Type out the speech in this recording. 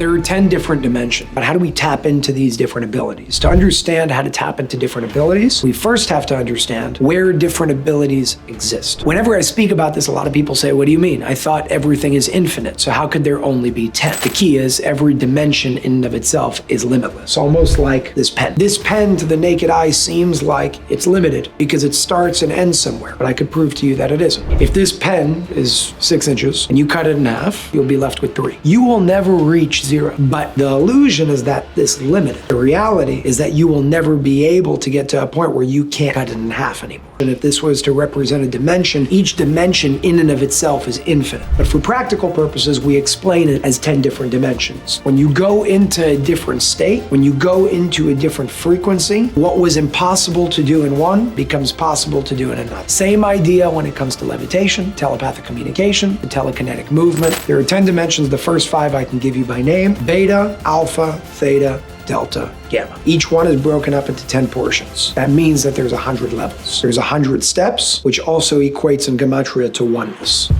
There are 10 different dimensions, but how do we tap into these different abilities? To understand how to tap into different abilities, we first have to understand where different abilities exist. Whenever I speak about this, a lot of people say, what do you mean? I thought everything is infinite, so how could there only be 10? The key is every dimension in and of itself is limitless, almost like this pen. This pen to the naked eye seems like it's limited because it starts and ends somewhere, but I could prove to you that it isn't. If this pen is 6 inches and you cut it in half, you'll be left with 3. You will never reach 0, but the illusion is that this limited. The reality is that you will never be able to get to a point where you can't cut it in half anymore. And if this was to represent a dimension, each dimension in and of itself is infinite. But for practical purposes, we explain it as 10 different dimensions. When you go into a different state, when you go into a different frequency, what was impossible to do in one becomes possible to do in another. Same idea when it comes to levitation, telepathic communication, and telekinetic movement. There are 10 dimensions. The first 5 I can give you by name: beta, alpha, theta, delta, gamma. Each one is broken up into 10 portions. That means that there's 100 levels. There's 100 steps, which also equates in gematria to oneness.